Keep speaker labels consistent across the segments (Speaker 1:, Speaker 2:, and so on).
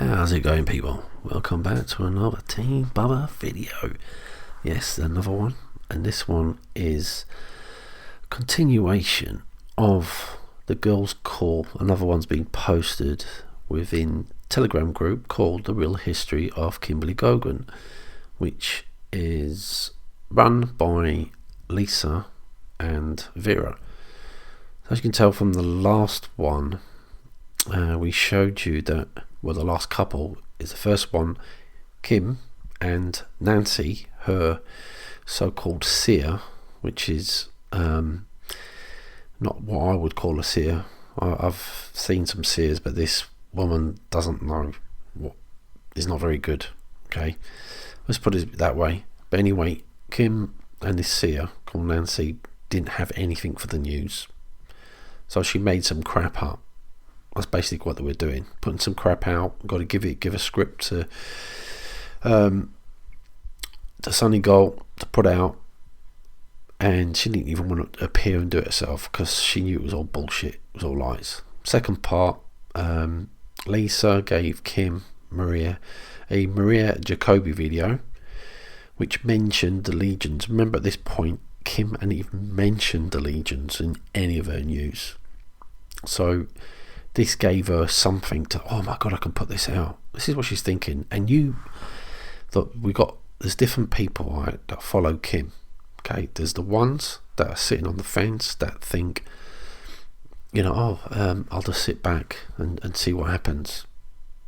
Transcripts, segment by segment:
Speaker 1: How's it going, people? Welcome back to another Team Bubba video. Yes, another one, and this one is a continuation of the girls' call. Another one's been posted within Telegram group called The Real History of Kimberly Goguen, which is run by Lisa and Vera. As you can tell from the last one, we showed you that, well, the last couple is the first one, Kim and Nancy, her so-called seer, which is not what I would call a seer. I've seen some seers, but this woman doesn't know what is not very good. Okay, let's put it that way. But anyway, Kim and this seer called Nancy didn't have anything for the news, so she made some crap up. That's basically what they were doing, putting some crap out. Got to give a script to Sunny Gold to put out, and she didn't even want to appear and do it herself because she knew it was all bullshit, it was all lies. Second part, Lisa gave Kim Maria a Marina Jacobi video which mentioned the legions. Remember, at this point Kim hadn't even mentioned the legions in any of her news, so this gave her something to, oh my god, I can put this out. This is what she's thinking. And you thought, there's different people, right, that follow Kim. Okay, there's the ones that are sitting on the fence that think, I'll just sit back and see what happens.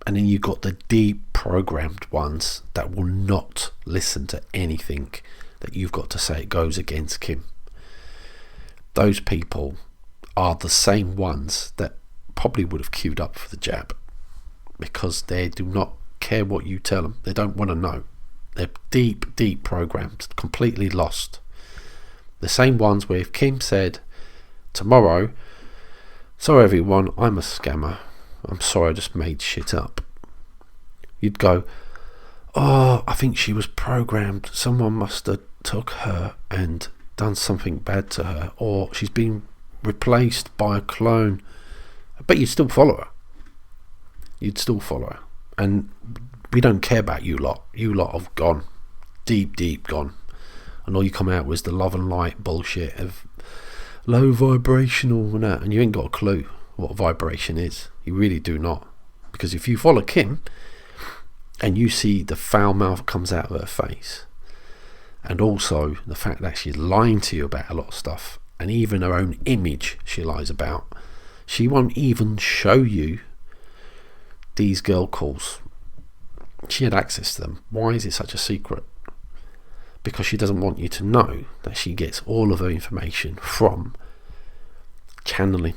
Speaker 1: And then you got the deep programmed ones that will not listen to anything that you've got to say. It goes against Kim. Those people are the same ones that probably would have queued up for the jab, because they do not care what you tell them. They don't want to know. They're deep programmed, completely lost. The same ones where if Kim said tomorrow, sorry everyone, I'm a scammer, I'm sorry, I just made shit up, you'd go, oh, I think she was programmed, someone must have took her and done something bad to her, or she's been replaced by a clone. But you'd still follow her. You'd still follow her. And we don't care about you lot. You lot have gone. Deep gone. And all you come out was the love and light bullshit of low vibrational and that. And you ain't got a clue what vibration is. You really do not. Because if you follow Kim and you see the foul mouth that comes out of her face, and also the fact that she's lying to you about a lot of stuff, and even her own image she lies about, she won't even show you these girl calls. She had access to them. Why is it such a secret? Because she doesn't want you to know that she gets all of her information from channeling,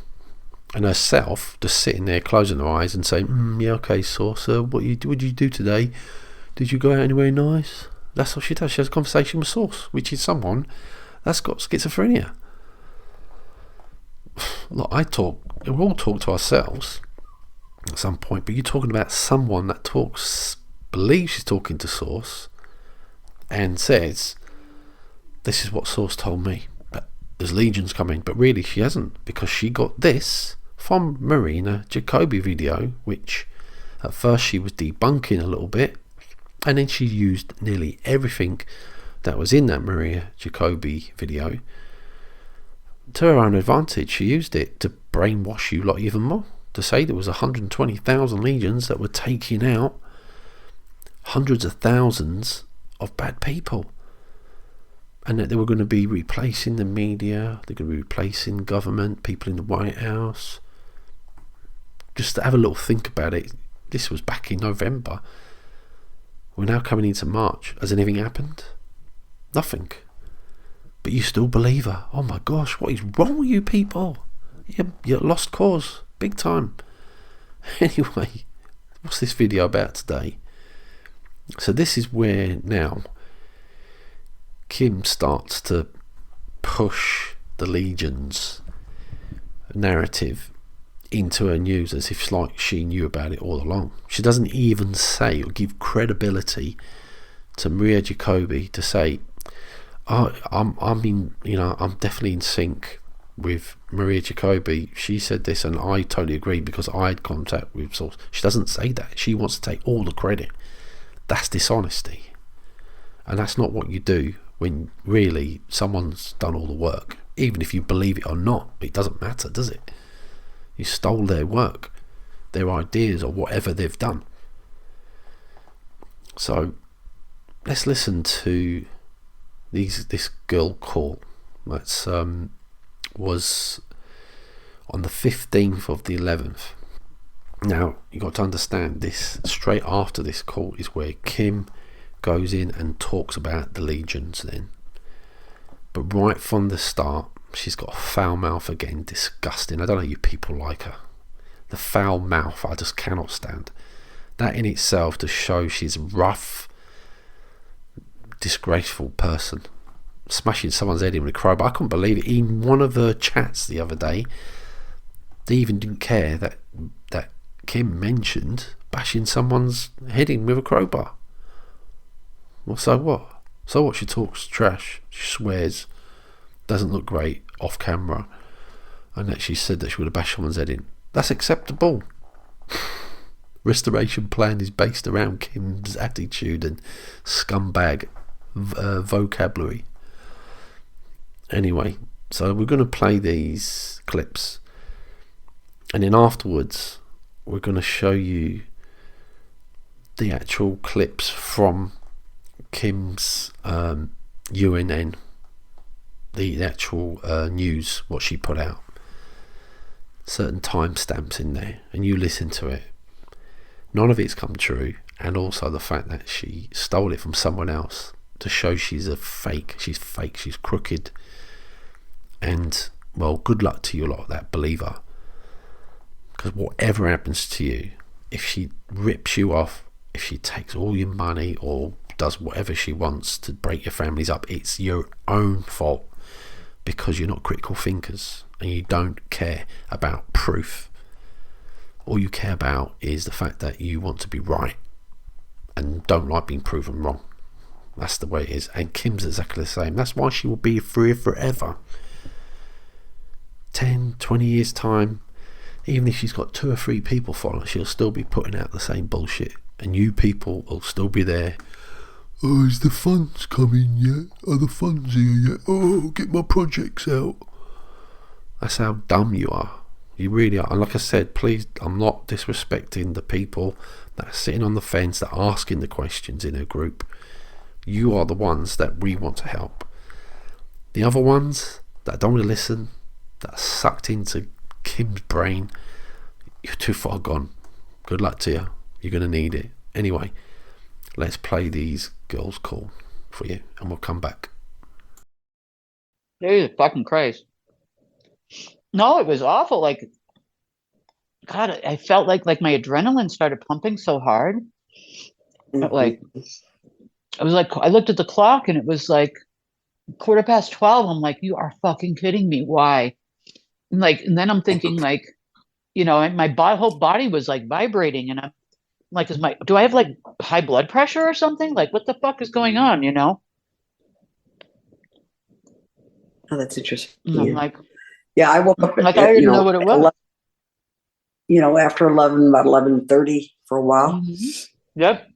Speaker 1: and herself just sitting there closing her eyes and saying, yeah, okay, source, what did you do today? Did you go out anywhere nice? That's what she does. She has a conversation with source, which is someone that's got schizophrenia. Look, we all talk to ourselves at some point, but you're talking about someone that believes she's talking to source and says, this is what source told me, but there's legions coming. But really she hasn't, because she got this from Marina Jacobi video, which at first she was debunking a little bit, and then she used nearly everything that was in that Marina Jacobi video to her own advantage. She used it to brainwash you lot even more, to say there was 120,000 legions that were taking out hundreds of thousands of bad people, and that they were going to be replacing the media, they're going to be replacing government, people in the White House. Just to have a little think about it, this was back in November. We're now coming into March. Has anything happened? Nothing. But you still believe her. Oh my gosh, what is wrong with you people? You're lost cause, big time. Anyway, what's this video about today? So this is where now Kim starts to push the legions narrative into her news as if like she knew about it all along. She doesn't even say or give credibility to Marina Jacobi to say, I'm definitely in sync with Maria Jacobi, she said this, and I totally agree because I had contact with source. She doesn't say that. She wants to take all the credit. That's dishonesty, and that's not what you do when really someone's done all the work. Even if you believe it or not, it doesn't matter, does it? You stole their work, their ideas, or whatever they've done. So let's listen to this girl call. That's was on the 15th of the 11th. Now you got to understand this. Straight after this call is where Kim goes in and talks about the legions then. But right from the start, she's got a foul mouth again. Disgusting. I don't know you people like her. The foul mouth, I just cannot stand. That in itself to show she's a rough, disgraceful person. Smashing someone's head in with a crowbar. I couldn't believe it. In one of her chats the other day, they even didn't care that Kim mentioned bashing someone's head in with a crowbar. Well, so what? So what? She talks trash, she swears, doesn't look great off camera, and that she said that she would have bashed someone's head in. That's acceptable. Restoration plan is based around Kim's attitude and scumbag vocabulary. Anyway, so we're going to play these clips, and then afterwards we're going to show you the actual clips from Kim's UNN, the actual news, what she put out. Certain timestamps in there, and you listen to it. None of it's come true, and also the fact that she stole it from someone else to show she's a fake. She's fake, she's crooked, and well, good luck to you lot that believe her, because whatever happens to you, if she rips you off, if she takes all your money or does whatever she wants to break your families up, it's your own fault, because you're not critical thinkers and you don't care about proof. All you care about is the fact that you want to be right and don't like being proven wrong. That's the way it is. And Kim's exactly the same. That's why she will be free forever. 10, 20 years time, even if she's got 2 or 3 people following, she'll still be putting out the same bullshit, and you people will still be there. Oh, is the funds coming yet? Are the funds here yet? Oh, get my projects out. That's how dumb you are. You really are. And like I said, please, I'm not disrespecting the people that are sitting on the fence, that are asking the questions in a group. You are the ones that we want to help. The other ones that don't want to listen, that are sucked into Kim's brain, you're too far gone. Good luck to you. You're going to need it. Anyway, let's play these girls' call for you, and we'll come back.
Speaker 2: Jesus fucking Christ. No, it was awful. Like, God, I felt like my adrenaline started pumping so hard. Like, it was like, I looked at the clock and it was like 12:15. I'm like, you are fucking kidding me. Why? And then I'm thinking like, and my whole body was like vibrating, and I'm like, do I have like high blood pressure or something? Like, what the fuck is going on?
Speaker 3: Oh, that's interesting.
Speaker 2: And I'm like,
Speaker 3: yeah, I woke up
Speaker 2: like, I didn't know what it was.
Speaker 3: 11, after 11, about 11:30 for a while.
Speaker 2: Mm-hmm. Yep.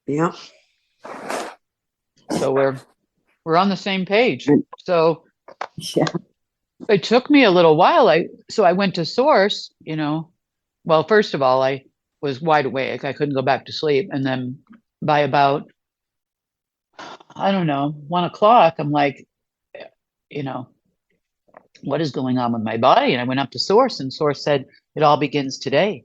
Speaker 3: Yeah.
Speaker 2: So we're on the same page. So
Speaker 3: yeah,
Speaker 2: it took me a little while. I went to Source. Well, first of all, I was wide awake. I couldn't go back to sleep, and then by about, I don't know, 1:00, I'm like, what is going on with my body? And I went up to Source, and Source said, it all begins today.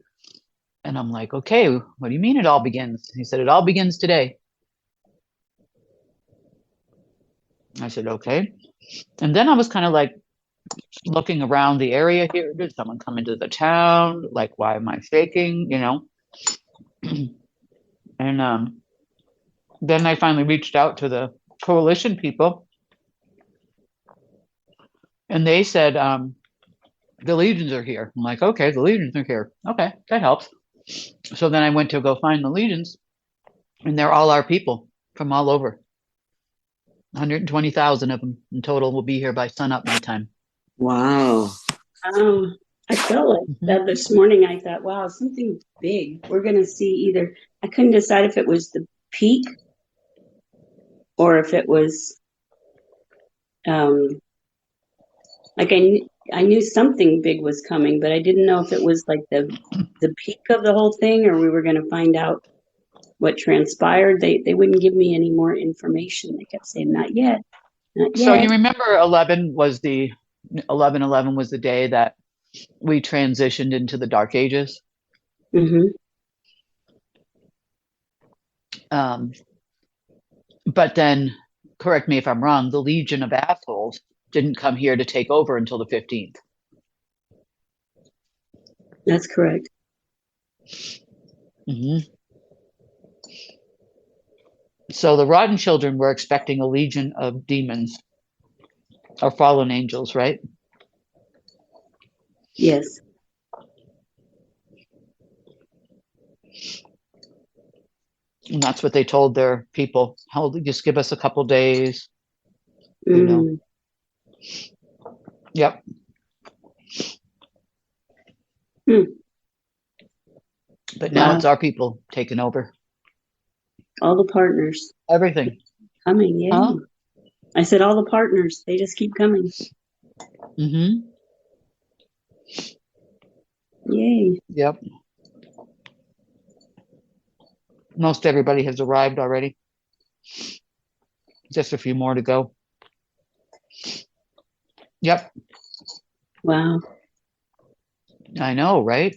Speaker 2: And I'm like, okay, what do you mean it all begins? He said, it all begins today. I said, okay. And then I was kind of like looking around the area here. Did someone come into the town? Like, why am I shaking? And then I finally reached out to the coalition people, and they said, the legions are here. I'm like, okay, the legions are here. Okay, that helps. So then I went to go find the legions, and they're all our people from all over. 120,000 of them in total will be here by sunup my time.
Speaker 3: Wow.
Speaker 4: I felt like that this morning. I thought, wow, something big. We're going to see either. I couldn't decide if it was the peak or if it was, like I knew something big was coming, but I didn't know if it was like the peak of the whole thing, or we were going to find out what transpired. They wouldn't give me any more information. They kept saying, not yet, not
Speaker 2: So
Speaker 4: yet.
Speaker 2: you remember 11/11 was the day that we transitioned into the Dark Ages.
Speaker 4: Mm-hmm.
Speaker 2: But then, correct me if I'm wrong, the Legion of Assholes didn't come here to take over until the 15th.
Speaker 4: That's correct.
Speaker 2: So the Rotten Children were expecting a legion of demons or fallen angels, right?
Speaker 4: Yes.
Speaker 2: And that's what they told their people. Just give us a couple days. You know. Yep. But now it's our people taking over.
Speaker 4: All the partners.
Speaker 2: Everything.
Speaker 4: Coming, yeah. Huh? I said all the partners. They just keep coming.
Speaker 2: Mm-hmm.
Speaker 4: Yay.
Speaker 2: Yep. Most everybody has arrived already. Just a few more to go. Yep.
Speaker 4: Wow.
Speaker 2: I know, right?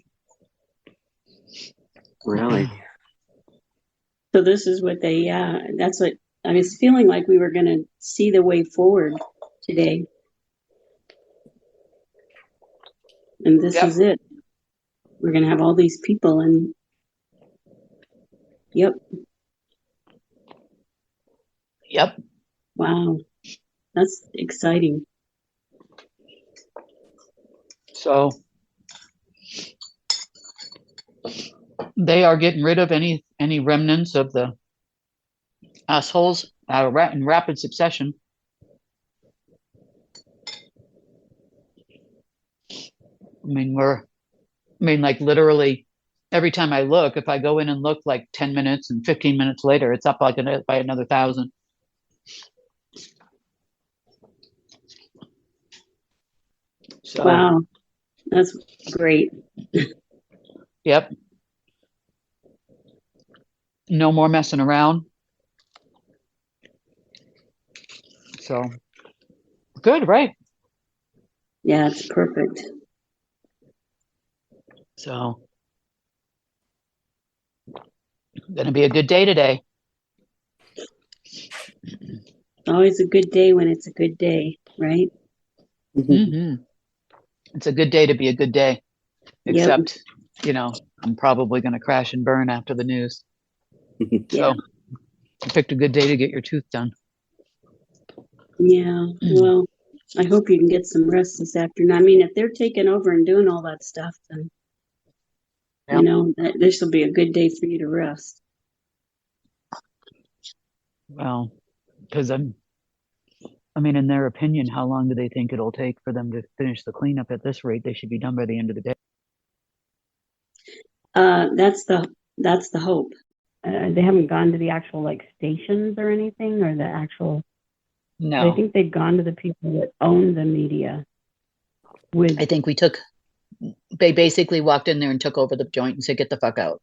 Speaker 3: Really?
Speaker 4: So this is what they, that's what I was feeling like we were going to see the way forward today. And this is it. We're going to have all these people and Yep. Wow. That's exciting.
Speaker 2: So they are getting rid of any remnants of the assholes in rapid succession. Like literally every time I look, if I go in and look like 10 minutes and 15 minutes later, it's up like by another 1,000. So,
Speaker 4: wow. That's great.
Speaker 2: Yep. No more messing around. So good, right?
Speaker 4: Yeah, it's perfect.
Speaker 2: So gonna be a good day today.
Speaker 4: Always a good day when it's a good day, right?
Speaker 2: Mm-hmm. It's a good day to be a good day. Except, I'm probably going to crash and burn after the news. So you picked a good day to get your tooth done.
Speaker 4: Yeah. Well, I hope you can get some rest this afternoon. I mean, if they're taking over and doing all that stuff, then, this will be a good day for you to rest.
Speaker 2: Well, because in their opinion, how long do they think it'll take for them to finish the cleanup at this rate? They should be done by the end of the day.
Speaker 4: That's the hope. They haven't gone to the actual stations or anything, or the actual.
Speaker 2: No,
Speaker 4: I think they've gone to the people that own the media.
Speaker 2: I think they basically walked in there and took over the joint and said, "Get the fuck out."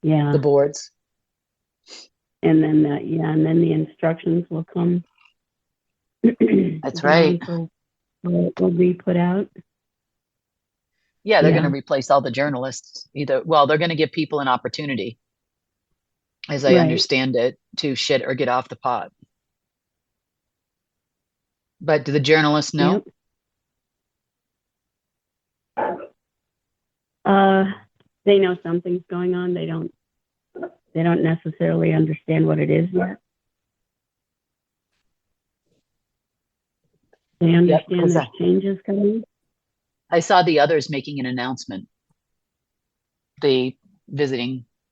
Speaker 4: Yeah.
Speaker 2: The boards.
Speaker 4: And then and then the instructions will come.
Speaker 2: That's right.
Speaker 4: Will be put out.
Speaker 2: Yeah, they're going to replace all the journalists. They're going to give people an opportunity, as I understand it, to shit or get off the pot. But do the journalists know?
Speaker 4: They know something's going on. They don't necessarily understand what it is yet. They understand there's changes coming.
Speaker 2: I saw the others making an announcement. The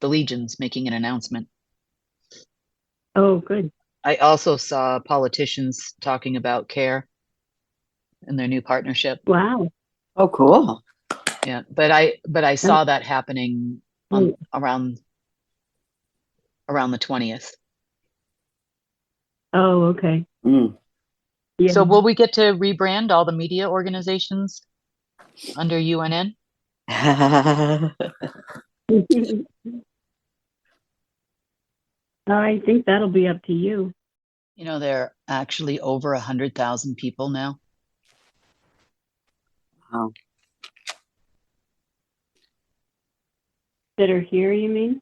Speaker 2: legions making an announcement.
Speaker 4: Oh, good.
Speaker 2: I also saw politicians talking about care in their new partnership.
Speaker 4: Wow.
Speaker 3: Oh, cool.
Speaker 2: Yeah, but I saw that happening on around the 20th.
Speaker 4: Oh, okay.
Speaker 3: Mm.
Speaker 4: Yeah.
Speaker 2: So will we get to rebrand all the media organizations under UNN?
Speaker 4: I think that'll be up to you.
Speaker 2: You know, there are actually over 100,000 people now.
Speaker 3: Wow.
Speaker 4: That are here, you mean?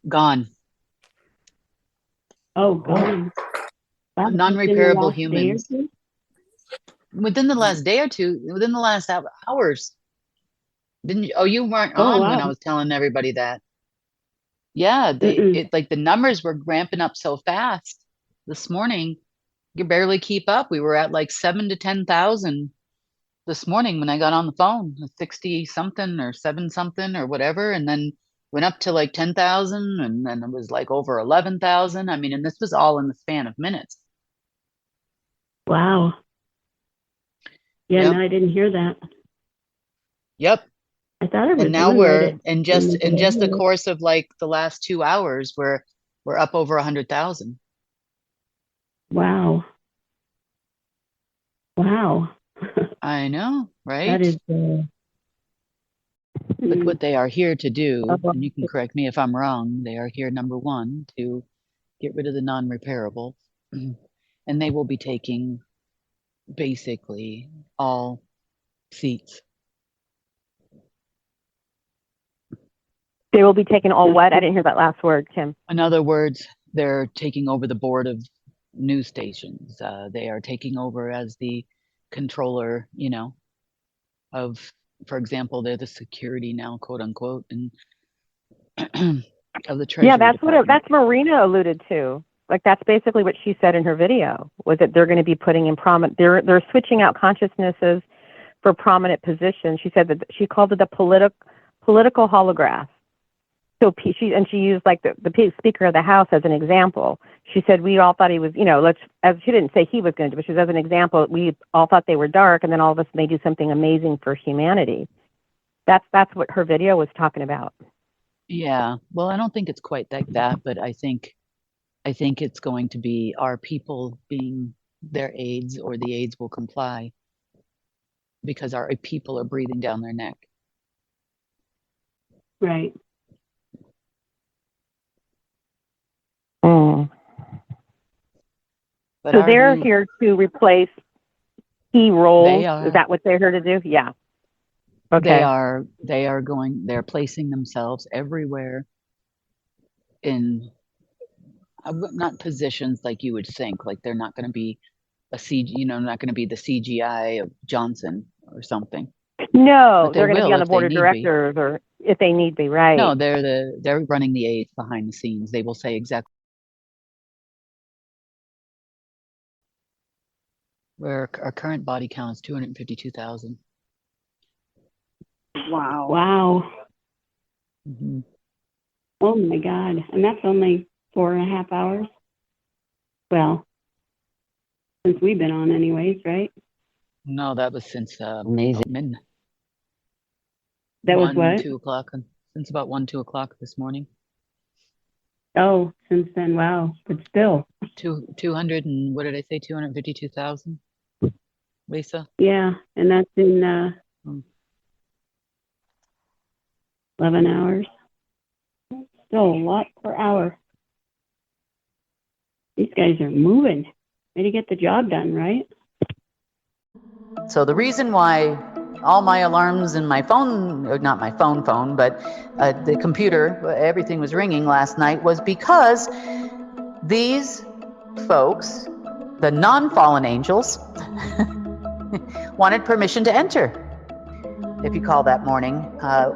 Speaker 2: Gone.
Speaker 4: Oh, gone. Wow,
Speaker 2: Non-repairable
Speaker 4: just in the last day or
Speaker 2: humans.
Speaker 4: two?
Speaker 2: Within the last day or two, within the last hours. Didn't you? Oh, you weren't
Speaker 4: Oh,
Speaker 2: on when I
Speaker 4: wow.
Speaker 2: was telling everybody that. Yeah,
Speaker 4: Mm-mm.
Speaker 2: like the numbers were ramping up so fast this morning. You could barely keep up. We were at like 7 to 10,000 this morning when I got on the phone, 60 something or 7 something or whatever, and then went up to like 10,000, and then it was like over 11,000. I mean, and this was all in the span of minutes.
Speaker 4: Wow. Yeah,
Speaker 2: Yep.
Speaker 4: no, I didn't hear that.
Speaker 2: Yep.
Speaker 4: I thought I was
Speaker 2: And now
Speaker 4: doing right
Speaker 2: we're in just the
Speaker 4: at
Speaker 2: course of like the last 2 hours, we're up over 100,000.
Speaker 4: Wow. Wow.
Speaker 2: I know, right?
Speaker 4: That is
Speaker 2: But what they are here to do,
Speaker 4: Oh.
Speaker 2: and you can correct me if I'm wrong, they are here, number one, to get rid of the non-repairable, and they will be taking basically all seats.
Speaker 5: They will be taking all what? I didn't hear that last word, Kim.
Speaker 2: In other words, they're taking over the board of news stations. They are taking over as the controller, you know, of, for example, they're the security now, quote unquote, and of the Treasury
Speaker 5: Yeah, that's
Speaker 2: Department.
Speaker 5: that's Marina alluded to. Like that's basically what she said in her video, was that they're going to be putting in prominent, they're switching out consciousnesses for prominent positions. She said that she called it the political holograph. So she used like the Speaker of the House as an example. She said we all thought he was, you know, as she didn't say he was going to, but she said as an example, we all thought they were dark, and then all of us may do something amazing for humanity. That's what her video was talking about.
Speaker 2: Yeah, well, I don't think it's quite like that, but I think it's going to be our people being their aides, or the aides will comply because our people are breathing down their neck.
Speaker 4: right.
Speaker 5: Mm.
Speaker 2: But
Speaker 5: So they're here to replace key roles. Is that what they're here to do? Yeah. Okay.
Speaker 2: They're placing themselves everywhere in not positions like you would think, like they're not going to be not going to be the CGI of Johnson or something.
Speaker 5: No,
Speaker 2: But
Speaker 5: they're going to be on the
Speaker 2: if
Speaker 5: board of
Speaker 2: they need
Speaker 5: directors, or if they need be, right?
Speaker 2: No, they're running the aides behind the scenes. They will say exactly where our current body count is 252,000.
Speaker 3: Wow.
Speaker 4: Wow.
Speaker 2: Mm-hmm.
Speaker 4: Oh my God. And that's only 4.5 hours. Well, since we've been on anyways, right?
Speaker 2: No, that was since
Speaker 5: Amazing.
Speaker 4: That was what?
Speaker 2: 2 o'clock, since about 2 o'clock this morning.
Speaker 4: Oh, since then, wow. But still.
Speaker 2: 200 and what did I say? 252,000. Lisa?
Speaker 4: Yeah, and that's in 11 hours. Still a lot per hour. These guys are moving. Way to get the job done, right?
Speaker 2: So the reason why all my alarms in my phone, or not my phone, but the computer, everything was ringing last night, was because these folks, the non-fallen angels, wanted permission to enter. If you call that morning,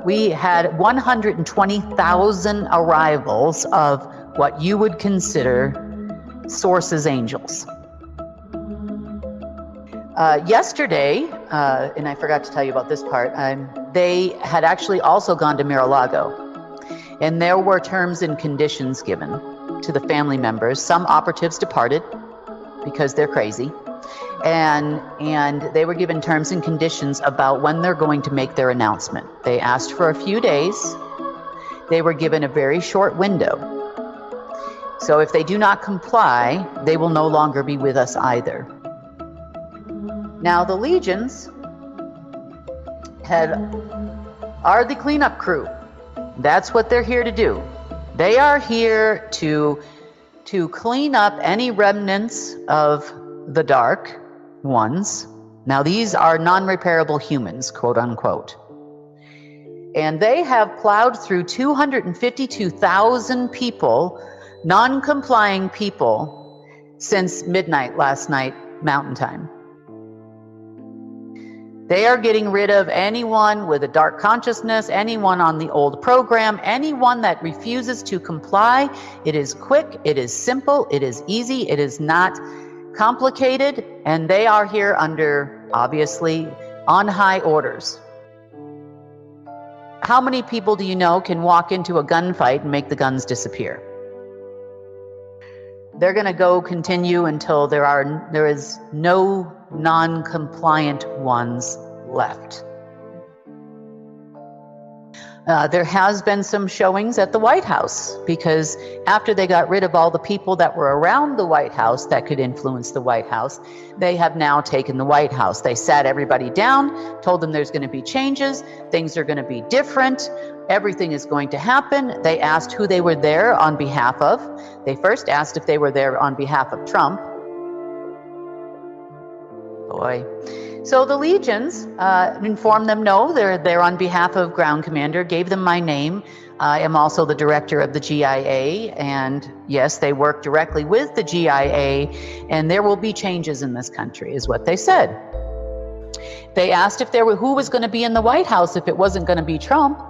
Speaker 2: we had 120,000 arrivals of what you would consider sources angels. Yesterday, and I forgot to tell you about this part, they had actually also gone to Mar-a-Lago, and there were terms and conditions given to the family members. Some operatives departed because they're crazy, and they were given terms and conditions about when they're going to make their announcement. They asked for a few days. They were given a very short window. So if they do not comply, they will no longer be with us either. Now the legions are the cleanup crew. That's what they're here to do. They are here to clean up any remnants of the dark ones. Now these are non-repairable humans, quote unquote. And they have plowed through 252,000 people, non-complying people, since midnight last night, Mountain Time. They are getting rid of anyone with a dark consciousness, anyone on the old program, anyone that refuses to comply. It is quick, it is simple, it is easy, it is not complicated, and they are here under, obviously, on high orders. How many people do you know can walk into a gunfight and make the guns disappear? They're going to continue until there is no non-compliant ones left. There has been some showings at the White House, because after they got rid of all the people that were around the White House that could influence the White House, they have now taken the White House. They sat everybody down, told them there's going to be changes, things are going to be different, everything is going to happen. They asked who they were there on behalf of. They first asked if they were there on behalf of Trump. Boy. So the legions informed them, no, they're there on behalf of Ground Commander, gave them my name. I am also the director of the GIA, and yes, they work directly with the GIA, and there will be changes in this country, is what they said. They asked if who was going to be in the White House if it wasn't going to be Trump.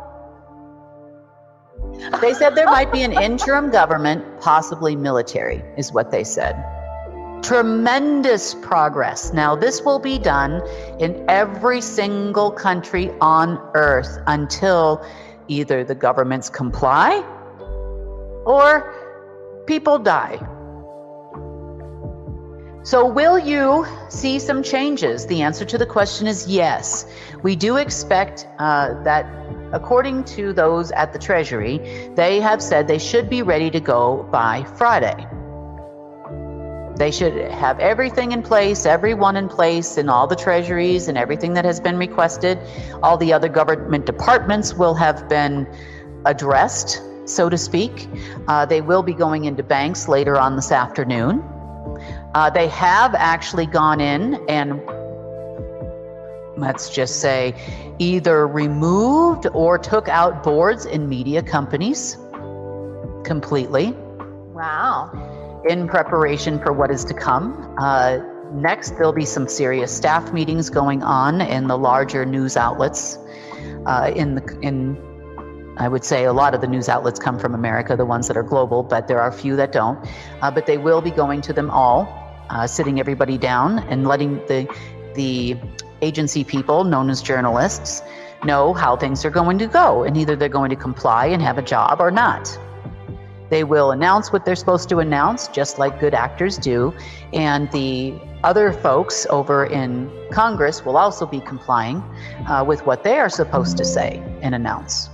Speaker 2: They said there might be an interim government, possibly military, is what they said. Tremendous progress. Now, this will be done in every single country on earth until either the governments comply or people die. So will you see some changes? The answer to the question is yes. We do expect that, according to those at the Treasury, they have said they should be ready to go by Friday. They should have everything in place, everyone in place, in all the treasuries and everything that has been requested. All the other government departments will have been addressed, so to speak. They will be going into banks later on this afternoon. They have actually gone in and, let's just say, either removed or took out boards in media companies completely.
Speaker 6: Wow.
Speaker 2: In preparation for what is to come. Next, there'll be some serious staff meetings going on in the larger news outlets. I would say a lot of the news outlets come from America, the ones that are global, but there are a few that don't. But they will be going to them all, sitting everybody down and letting the agency people, known as journalists, know how things are going to go, and either they're going to comply and have a job or not. They will announce what they're supposed to announce, just like good actors do, and the other folks over in Congress will also be complying with what they are supposed to say and announce.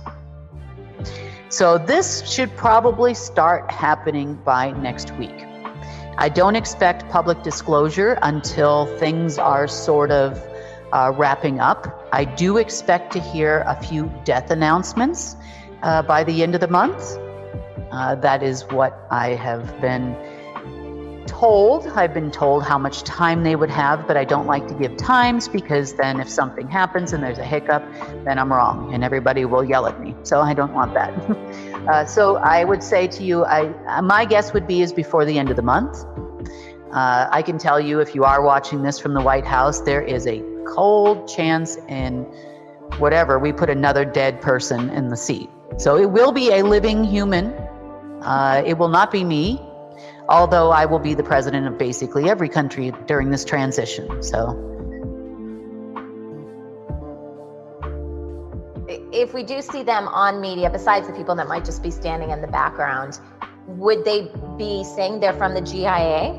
Speaker 2: So this should probably start happening by next week. I don't expect public disclosure until things are sort of wrapping up. I do expect to hear a few death announcements by the end of the month. That is what I have been told. I've been told how much time they would have, but I don't like to give times, because then if something happens and there's a hiccup, then I'm wrong and everybody will yell at me. So I don't want that. So I would say to you, my guess would be is before the end of the month. I can tell you, if you are watching this from the White House, there is a cold chance in whatever, we put another dead person in the seat. So it will be a living human. It will not be me, although I will be the president of basically every country during this transition. So,
Speaker 6: if we do see them on media, besides the people that might just be standing in the background, would they be saying they're from the GIA?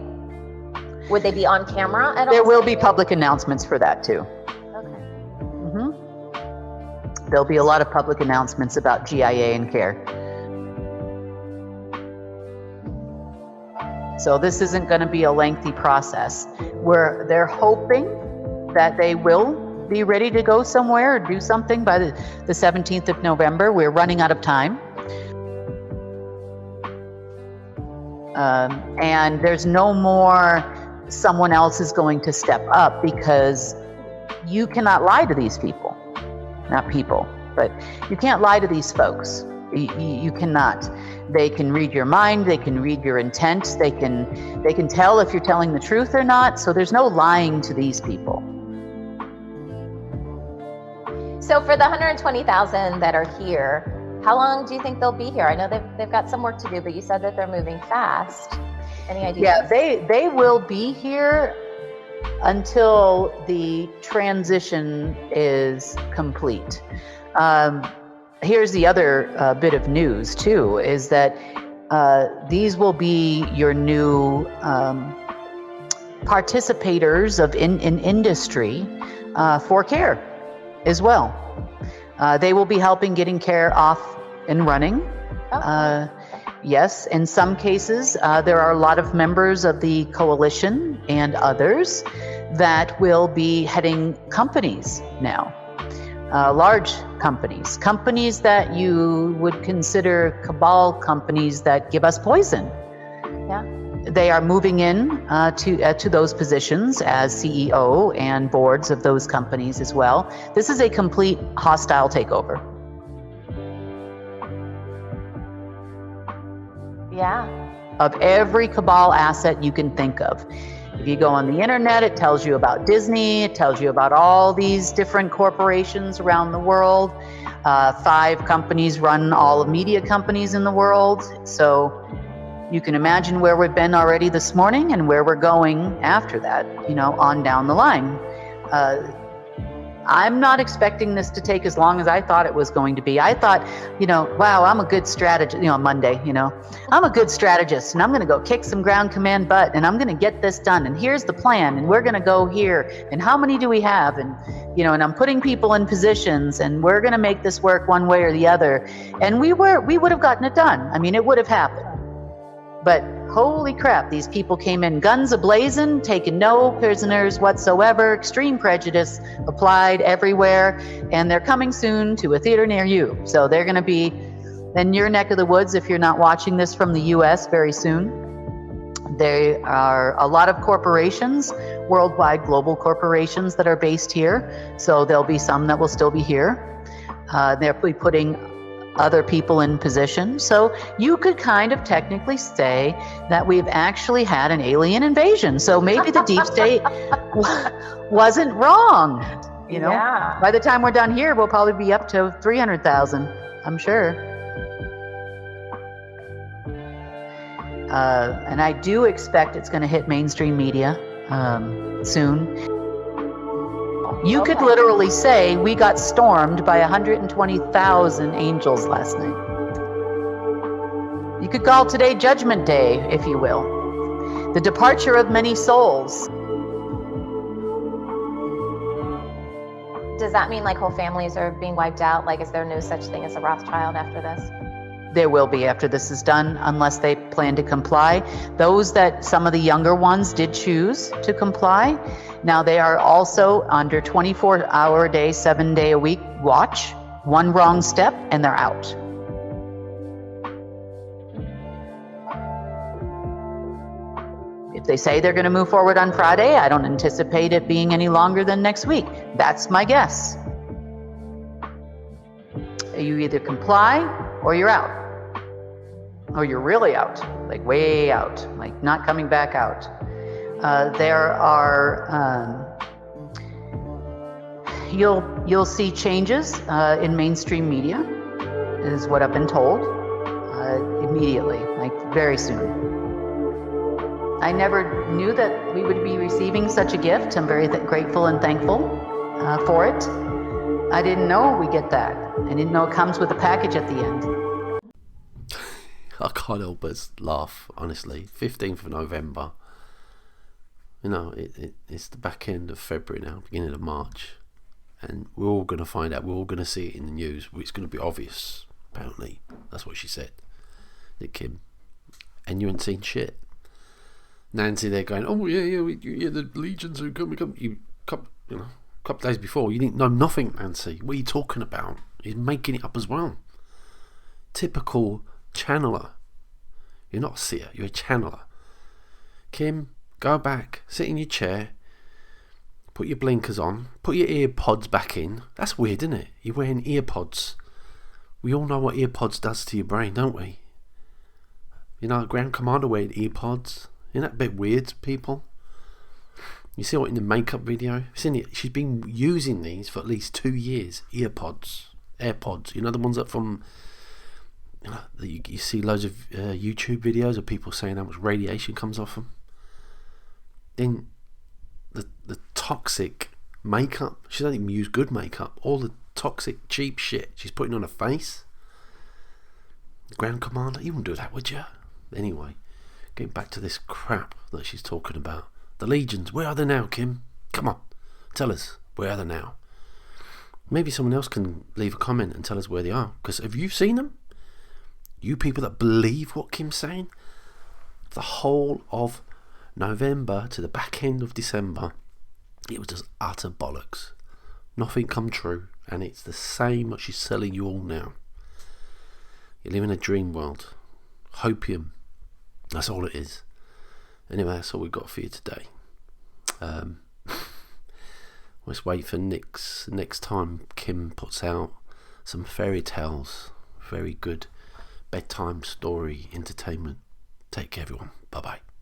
Speaker 6: Would they be on camera at all?
Speaker 2: There will be public announcements for that too.
Speaker 6: Okay.
Speaker 2: There'll be a lot of public announcements about GIA and CARE. So this isn't going to be a lengthy process. They're hoping that they will be ready to go somewhere or do something by the 17th of November. We're running out of time. And there's no more someone else is going to step up, because you cannot lie to these people. Not people, but you can't lie to these folks. You cannot. They can read your mind. They can read your intent. They can tell if you're telling the truth or not. So there's no lying to these people.
Speaker 6: So for the 120,000 that are here, how long do you think they'll be here? I know they've got some work to do, but you said that they're moving fast. Any ideas?
Speaker 2: Yeah, they will be here until the transition is complete. Here's the other bit of news too, is that these will be your new participators in industry for CARE as well. They will be helping getting CARE off and running. Yes, in some cases, there are a lot of members of the coalition and others that will be heading companies now. Large companies that you would consider cabal companies that give us poison.
Speaker 6: Yeah.
Speaker 2: They are moving in to those positions as CEO and boards of those companies as well. This is a complete hostile takeover.
Speaker 6: Yeah.
Speaker 2: Of every cabal asset you can think of. If you go on the internet, it tells you about Disney, it tells you about all these different corporations around the world. 5 companies run all the media companies in the world. So you can imagine where we've been already this morning and where we're going after that, on down the line. I'm not expecting this to take as long as I thought it was going to be. I thought, wow, I'm a good strategist, Monday, I'm a good strategist and I'm going to go kick some ground command butt and I'm going to get this done. And here's the plan. And we're going to go here. And how many do we have? And, and I'm putting people in positions and we're going to make this work one way or the other. And we would have gotten it done. I mean, it would have happened. But holy crap, these people came in guns a-blazing, taking no prisoners whatsoever, extreme prejudice applied everywhere, and they're coming soon to a theater near you. So they're going to be in your neck of the woods if you're not watching this from the U.S. very soon. There are a lot of corporations, worldwide global corporations that are based here. So there'll be some that will still be here. They'll be putting other people in position. So you could kind of technically say that we've actually had an alien invasion. So maybe the deep state wasn't wrong.
Speaker 6: Yeah.
Speaker 2: By the time we're done here, we'll probably be up to 300,000, I'm sure. And I do expect it's going to hit mainstream media soon. You could literally say we got stormed by 120,000 angels last night. You could call today Judgment Day, if you will. The departure of many souls.
Speaker 6: Does that mean like whole families are being wiped out? Like, is there no such thing as a Rothschild after this?
Speaker 2: There will be after this is done, unless they plan to comply. Those that some of the younger ones did choose to comply. Now they are also under 24-hour a day, 7-day a week watch. One wrong step and they're out. If they say they're going to move forward on Friday, I don't anticipate it being any longer than next week. That's my guess. You either comply or you're out. Or you're really out, like way out, like not coming back out. There are, you'll see changes in mainstream media, is what I've been told, immediately, like very soon. I never knew that we would be receiving such a gift. I'm very grateful and thankful for it. I didn't know we get that. I didn't know it comes with a package at the end.
Speaker 1: I can't help but laugh, honestly. 15th of November. You know, it's the back end of February now, beginning of March, and we're all going to find out. We're all going to see it in the news. It's going to be obvious. Apparently, that's what she said, that Kim. And you ain't seen shit. Nancy, they're going, oh yeah, the legions are coming. You know, a couple of days before, you didn't know nothing, Nancy. What are you talking about? He's making it up as well. Typical channeler. You're not a seer. You're a channeler. Kim, go back, sit in your chair, put your blinkers on, put your ear pods back in. That's weird, isn't it? You're wearing ear pods. We all know what ear pods does to your brain, don't we? You know, Grand Commander wearing ear pods. Isn't that a bit weird, people? You see what in the makeup video? She's been using these for at least 2 years. Ear pods, AirPods. You know, the ones that from... You see loads of YouTube videos of people saying how much radiation comes off them. Then the toxic makeup. She doesn't even use good makeup. All the toxic, cheap shit she's putting on her face. Grand Commander, you wouldn't do that, would you? Anyway, getting back to this crap that she's talking about. The legions, where are they now, Kim? Come on, tell us, where are they now? Maybe someone else can leave a comment and tell us where they are. Because have you seen them? You people that believe what Kim's saying? The whole of November to the back end of December, it was just utter bollocks. Nothing come true, and it's the same what she's selling you all now. You live in a dream world. Hopium. That's all it is. Anyway, that's all we've got for you today. Let's wait for next time Kim puts out some fairy tales. Very good bedtime story entertainment. Take care, everyone. Bye bye.